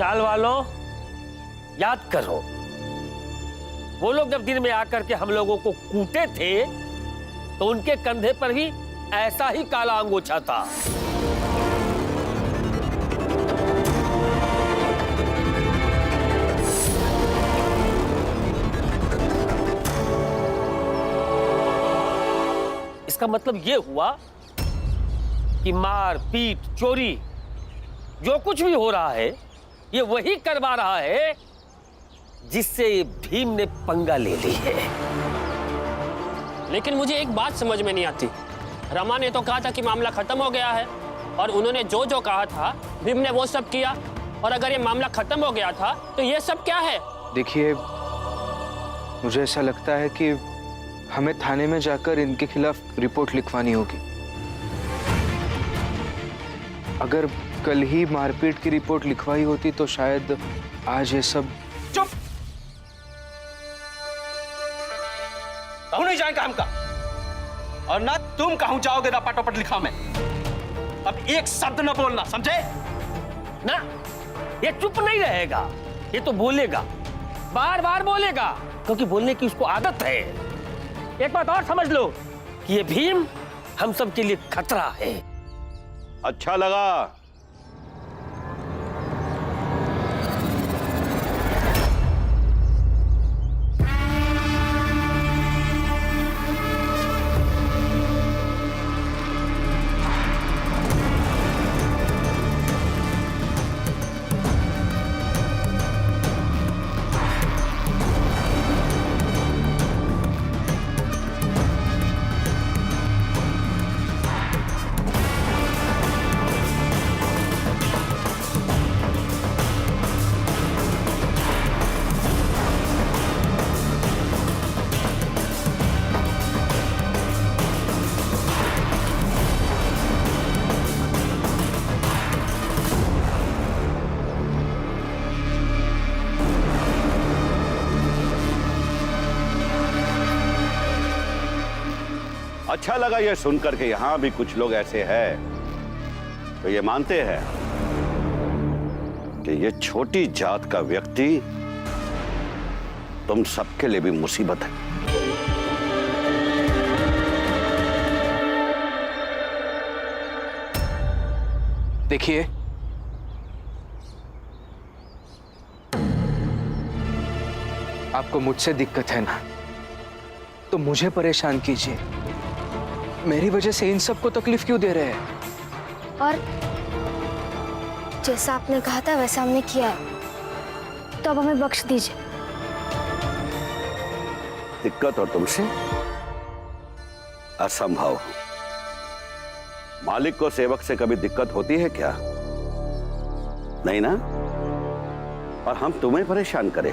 चाल वालों, याद करो, वो लोग जब दिन में आकर के हम लोगों को कूटे थे तो उनके कंधे पर भी ऐसा ही काला अंगोछा था। इसका मतलब यह हुआ कि मार पीट चोरी जो कुछ भी हो रहा है ये वही करवा रहा है जिससे भीम ने पंगा ले ली है। लेकिन मुझे एक बात समझ में नहीं आती। रमा ने तो कहा था कि मामला खत्म हो गया है और उन्होंने जो जो कहा था भीम ने वो सब किया, और अगर ये मामला खत्म हो गया था तो ये सब क्या है? देखिए, मुझे ऐसा लगता है कि हमें थाने में जाकर इनके खिलाफ रिपोर्ट लिखवानी होगी। अगर कल ही मारपीट की रिपोर्ट लिखवाई होती तो शायद आज ये सब। चुप! कहूं नहीं जाएगा हमका, और ना तुम कहूं जाओगे रपाटोपट लिखा में। अब एक शब्द न बोलना, समझे? ना, ये चुप नहीं रहेगा, ये तो बोलेगा, बार बार बोलेगा, क्योंकि बोलने की उसको आदत है। एक बात और समझ लो कि ये भीम हम सब के लिए खतरा है। अच्छा लगा। अच्छा लगा ये सुनकर के यहां भी कुछ लोग ऐसे हैं तो ये मानते हैं कि ये छोटी जात का व्यक्ति तुम सबके लिए भी मुसीबत है। देखिए, आपको मुझसे दिक्कत है ना, तो मुझे परेशान कीजिए। मेरी वजह से इन सबको तकलीफ क्यों दे रहे हैं? और जैसा आपने कहा था वैसा हमने किया है, तो अब हमें बख्श दीजिए। दिक्कत और तुमसे असंभव। मालिक को सेवक से कभी दिक्कत होती है क्या? नहीं ना? और हम तुम्हें परेशान करें,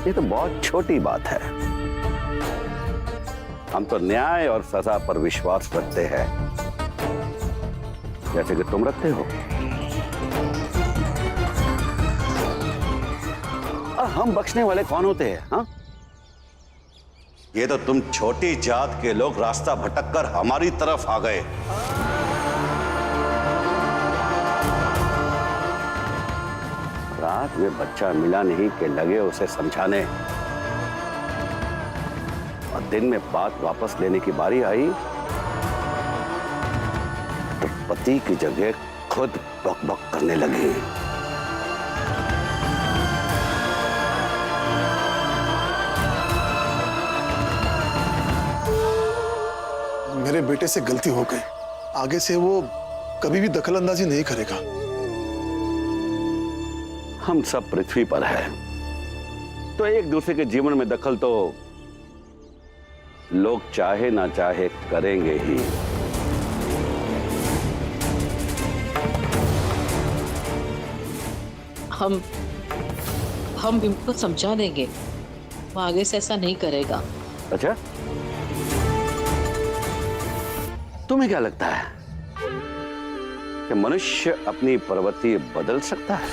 ये तो बहुत छोटी बात है। हम तो न्याय और सजा पर विश्वास रखते हैं, जैसे कि तुम रखते हो। और हम बख्शने वाले कौन होते हैं? हाँ, ये तो तुम छोटी जात के लोग रास्ता भटककर हमारी तरफ आ गए। रात में बच्चा मिला नहीं के लगे उसे समझाने, और दिन में बात वापस लेने की बारी आई तो पति की जगह खुद बक-बक करने लगी। मेरे बेटे से गलती हो गई, आगे से वो कभी भी दखलंदाजी नहीं करेगा। हम सब पृथ्वी पर हैं, तो एक दूसरे के जीवन में दखल तो लोग चाहे ना चाहे करेंगे ही। हम इनको समझा देंगे, वो आगे से ऐसा नहीं करेगा। अच्छा, तुम्हें क्या लगता है कि मनुष्य अपनी प्रवृत्ति बदल सकता है?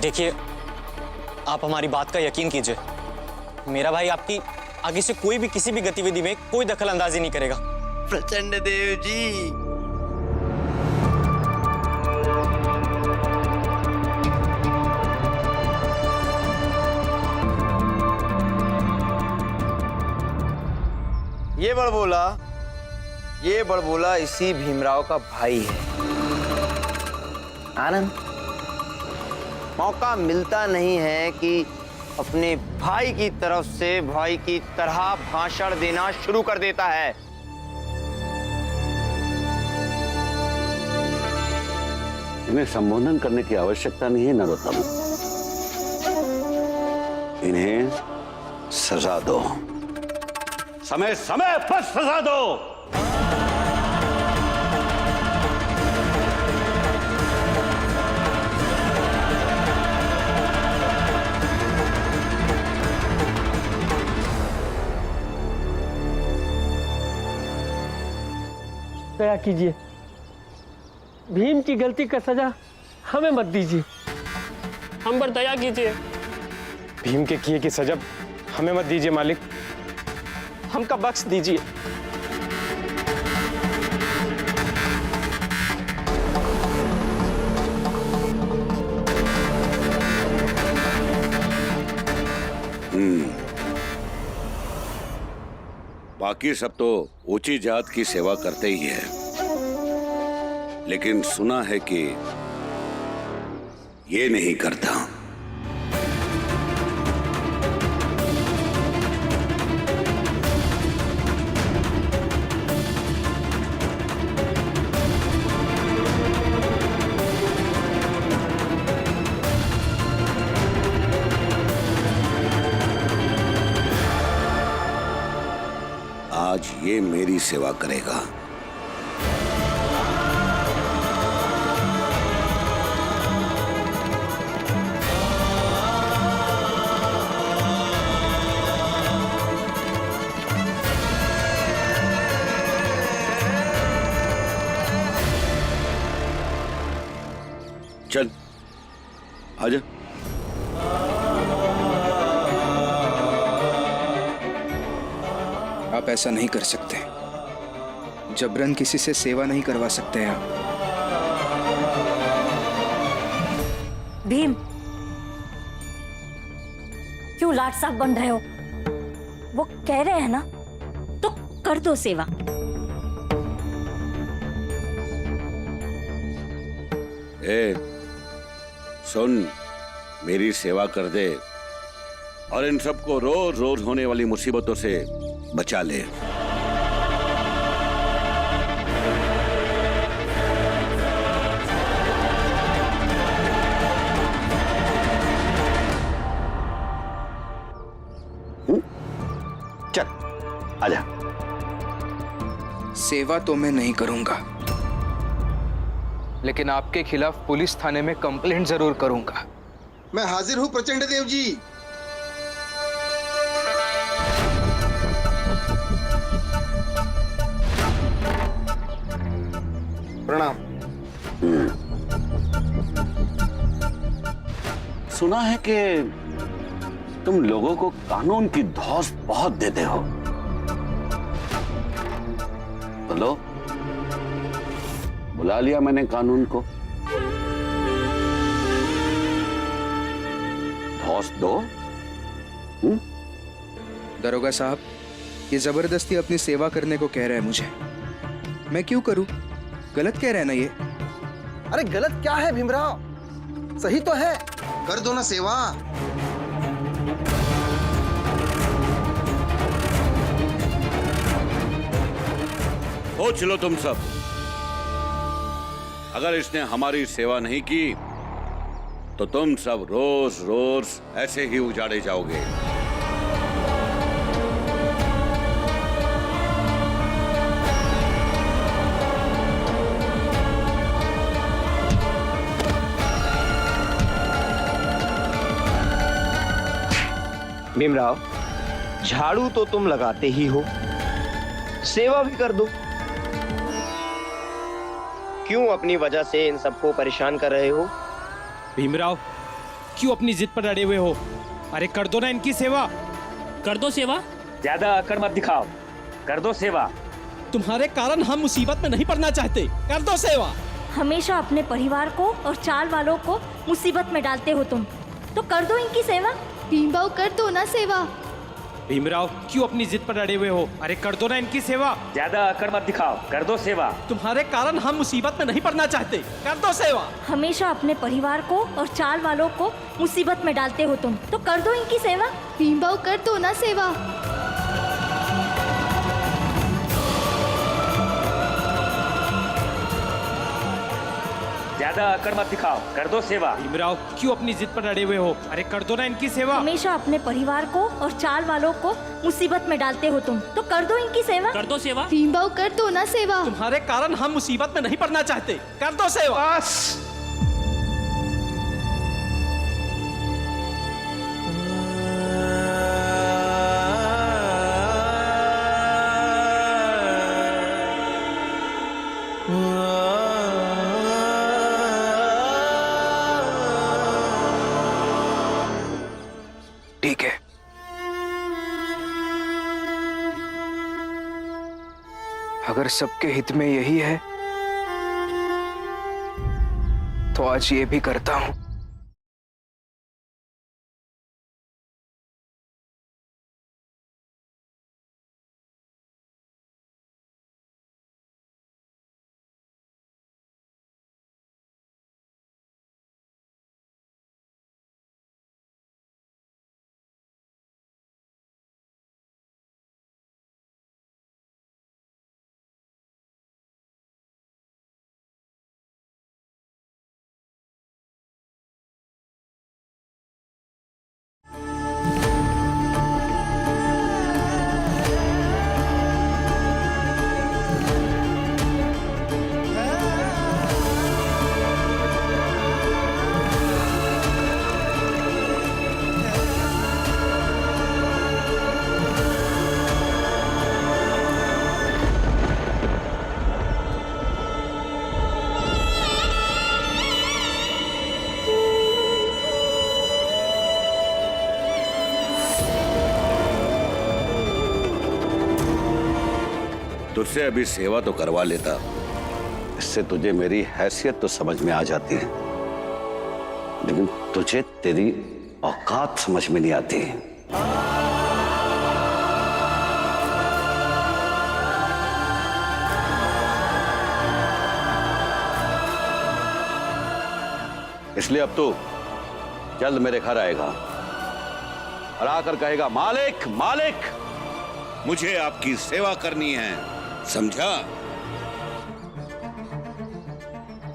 देखिए, आप हमारी बात का यकीन कीजिए, मेरा भाई आपकी आगे से कोई भी किसी भी गतिविधि में कोई दखल अंदाजी नहीं करेगा। प्रचंड देव जी, ये बड़बोला इसी भीमराव का भाई है। आनंद, मौका मिलता नहीं है कि अपने भाई की तरफ से भाई की तरह भाषण देना शुरू कर देता है। इन्हें संबोधन करने की आवश्यकता नहीं है नरोत्तम। इन्हें सजा दो, समय समय पर सजा दो। दया कीजिए, भीम की गलती का सजा हमें मत दीजिए। हम पर दया कीजिए। भीम के किए की सजा हमें मत दीजिए मालिक, हमका बख्श दीजिए। बाकी सब तो ऊंची जात की सेवा करते ही है, लेकिन सुना है कि ये नहीं करता। आज ये मेरी सेवा करेगा। चल आजा। आप ऐसा नहीं कर सकते। जबरन किसी से सेवा नहीं करवा सकते आप। भीम, क्यों लाट साहब बन रहे हो? वो कह रहे हैं ना, तो कर दो सेवा। ए, सुन, मेरी सेवा कर दे और इन सबको रोज रोज होने वाली मुसीबतों से बचा ले। चल आजा। सेवा तो मैं नहीं करूंगा, लेकिन आपके खिलाफ पुलिस थाने में कंप्लेंट जरूर करूंगा। मैं हाजिर हूँ प्रचंड देव जी। प्रणाम। सुना है कि तुम लोगों को कानून की धौंस बहुत देते हो। तो लो, बुला लिया मैंने कानून को। धौंस दो। दरोगा साहब, ये जबरदस्ती अपनी सेवा करने को कह रहे हैं मुझे। मैं क्यों करूं? गलत कह रहे हैं ना ये? अरे गलत क्या है भीमराव, सही तो है। कर दो ना सेवा। सोच लो तुम सब, अगर इसने हमारी सेवा नहीं की तो तुम सब रोज रोज ऐसे ही उजाड़े जाओगे। भीमराव, झाड़ू तो तुम लगाते ही हो, सेवा भी कर दो। क्यों अपनी वजह से इन सबको परेशान कर रहे हो? भीमराव, क्यों अपनी जिद पर अड़े हुए हो? अरे कर दो ना इनकी सेवा। कर दो सेवा। ज्यादा अकड़ मत दिखाओ, कर दो सेवा। तुम्हारे कारण हम मुसीबत में नहीं पड़ना चाहते, कर दो सेवा। हमेशा अपने परिवार को और चाल वालों को मुसीबत में डालते हो तुम, तो कर दो इनकी सेवा। भीमराव, कर दो ना सेवा। भीमराव क्यों अपनी जिद पर अड़े हुए हो? अरे कर दो ना इनकी सेवा। ज्यादा अकड़ मत दिखाओ, कर दो सेवा। तुम्हारे कारण हम मुसीबत में नहीं पड़ना चाहते, कर दो सेवा। हमेशा अपने परिवार को और चाल वालों को मुसीबत में डालते हो तुम, तो कर दो इनकी सेवा। भीमबाऊ कर दो ना सेवा। ज्यादा अकड़ मत दिखाओ, कर दो सेवा। भीमराव क्यों अपनी जिद पर अड़े हुए हो? अरे कर दो ना इनकी सेवा। हमेशा अपने परिवार को और चाल वालों को मुसीबत में डालते हो तुम, तो कर दो इनकी सेवा। कर दो सेवा। भीमबाऊ कर दो ना सेवा। तुम्हारे कारण हम मुसीबत में नहीं पड़ना चाहते, कर दो सेवा। बस ठीक है। अगर सबके हित में यही है तो आज ये भी करता हूं। तुझसे अभी सेवा तो करवा लेता, इससे तुझे मेरी हैसियत तो समझ में आ जाती है, लेकिन तुझे तेरी औकात समझ में नहीं आती। इसलिए अब तू जल्द मेरे घर आएगा और आकर कहेगा, मालिक मालिक मुझे आपकी सेवा करनी है, समझा?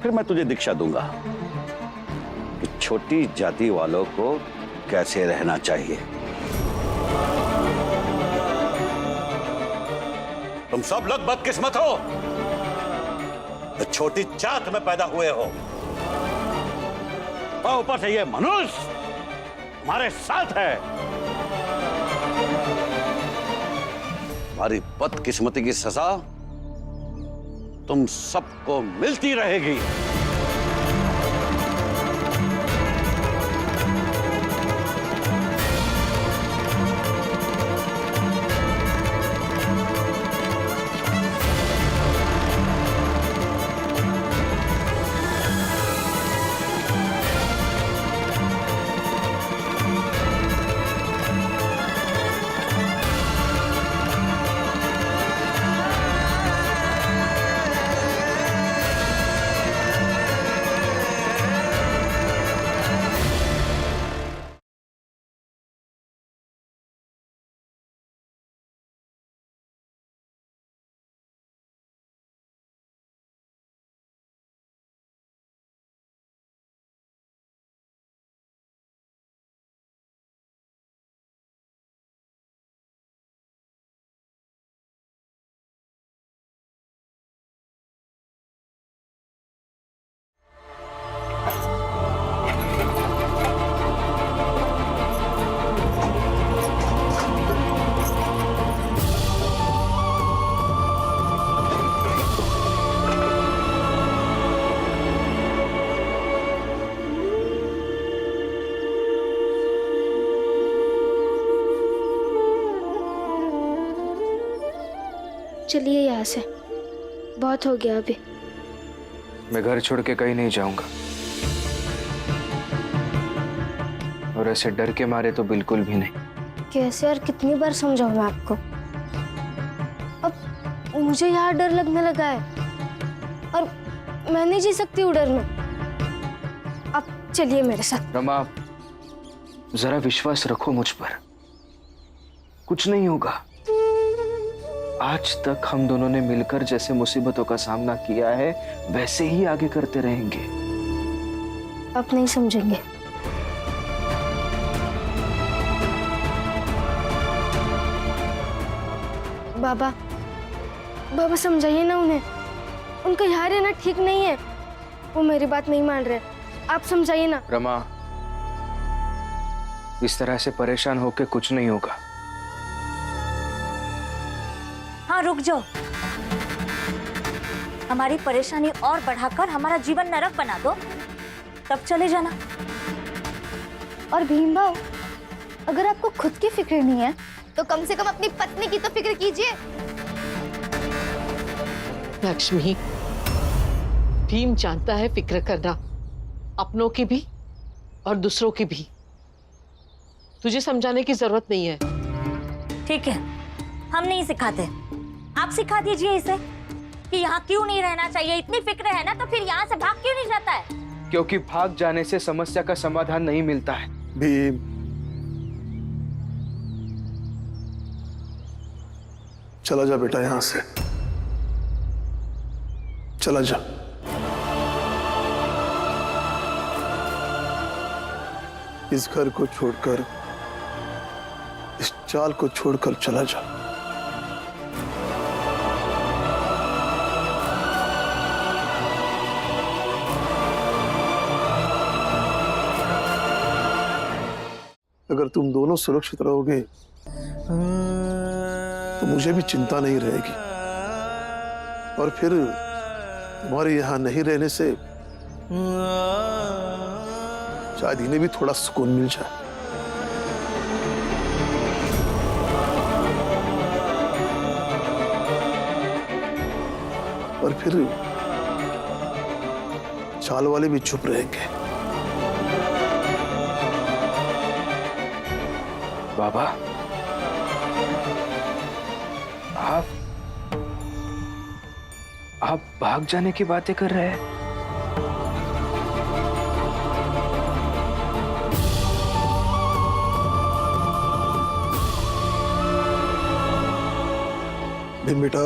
फिर मैं तुझे दीक्षा दूंगा कि छोटी जाति वालों को कैसे रहना चाहिए। तुम सब लोग बदकिस्मत हो, तो छोटी जात में पैदा हुए हो, और ऊपर से ये मनुष्य हमारे साथ है। हमारी बदकिस्मती की सजा तुम सबको मिलती रहेगी। चलिए यहाँ से, बहुत हो गया अभी। मैं घर छोड़ के कहीं नहीं जाऊंगा, और ऐसे डर के मारे तो बिल्कुल भी नहीं। कैसे और कितनी बार समझाऊं मैं आपको? अब मुझे यहाँ डर लगने लगा है और मैं नहीं जी सकती हूँ डर में। अब चलिए मेरे साथ। रमा, जरा विश्वास रखो मुझ पर, कुछ नहीं होगा। आज तक हम दोनों ने मिलकर जैसे मुसीबतों का सामना किया है वैसे ही आगे करते रहेंगे। आप नहीं समझेंगे। बाबा, बाबा समझाइए ना उन्हें, उनका यहाँ रहना ठीक नहीं है। वो मेरी बात नहीं मान रहे, आप समझाइए ना। रमा, इस तरह से परेशान होकर कुछ नहीं होगा। हाँ रुक जाओ, हमारी परेशानी और बढ़ाकर हमारा जीवन नरक बना दो, तब चले जाना। और भीम भाव, अगर आपको खुद की फिक्र नहीं है तो कम से कम अपनी पत्नी की तो फिक्र कीजिए। लक्ष्मी, भीम जानता है फिक्र करना, अपनों की भी और दूसरों की भी। तुझे समझाने की जरूरत नहीं है। ठीक है, हम नहीं सिखाते, आप सिखा दीजिए इसे कि यहाँ क्यों नहीं रहना चाहिए। इतनी फिक्र है ना तो फिर यहाँ से भाग क्यों नहीं जाता है? क्योंकि भाग जाने से समस्या का समाधान नहीं मिलता है। भीम, चला जा बेटा यहां से, चला जा। इस घर को छोड़कर, इस चाल को छोड़कर चला जा। अगर तुम दोनों सुरक्षित रहोगे तो मुझे भी चिंता नहीं रहेगी, और फिर तुम्हारे यहां नहीं रहने से शायद इन्हें भी थोड़ा सुकून मिल जाए। और फिर चाल वाले भी चुप रहेंगे। बाबा, आप भाग जाने की बातें कर रहे हैं? नहीं बेटा,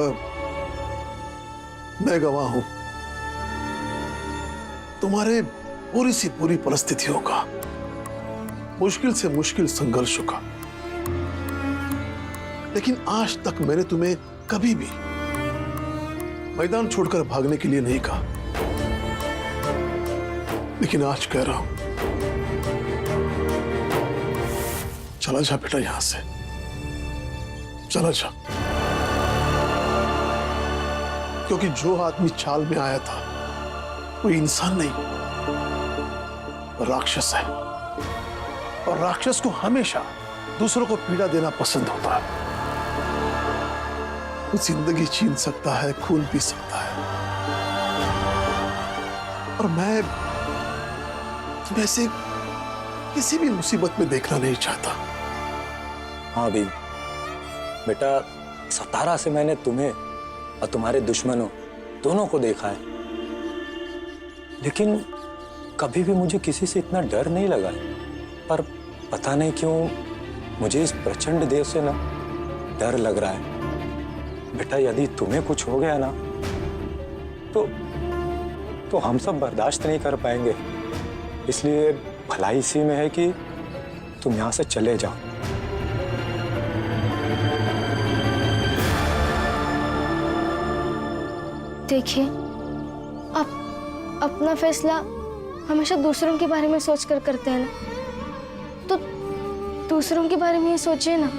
मैं गवाह हूं तुम्हारे पूरी सी पूरी परिस्थितियों का, मुश्किल से मुश्किल संघर्षों का। लेकिन आज तक मैंने तुम्हें कभी भी मैदान छोड़कर भागने के लिए नहीं कहा, लेकिन आज कह रहा हूं, चला जा बेटा यहां से, चला जा। क्योंकि जो आदमी चाल में आया था वो इंसान नहीं, राक्षस है, और राक्षस को हमेशा दूसरों को पीड़ा देना पसंद होता है। वो जिंदगी छीन सकता है, खून पी सकता है, और मैं तुम्हें ऐसे किसी भी मुसीबत में देखना नहीं चाहता। हाँ भी बेटा, 17 से मैंने तुम्हें और तुम्हारे दुश्मनों दोनों को देखा है, लेकिन कभी भी मुझे किसी से इतना डर नहीं लगा है। पर पता नहीं क्यों मुझे इस प्रचंड देव से ना डर लग रहा है। बेटा, यदि तुम्हें कुछ हो गया ना तो हम सब बर्दाश्त नहीं कर पाएंगे। इसलिए भलाई इसी में है कि तुम यहां से चले जाओ। देखिए, आप अपना फैसला हमेशा दूसरों के बारे में सोचकर करते हैं ना, तो दूसरों के बारे में ही सोचिए ना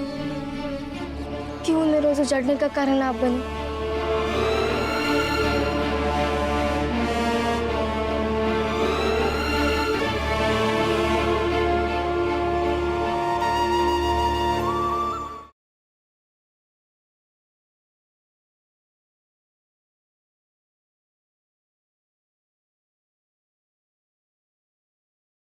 कि उन्हें रोज उजाड़ने का कारण आप बने।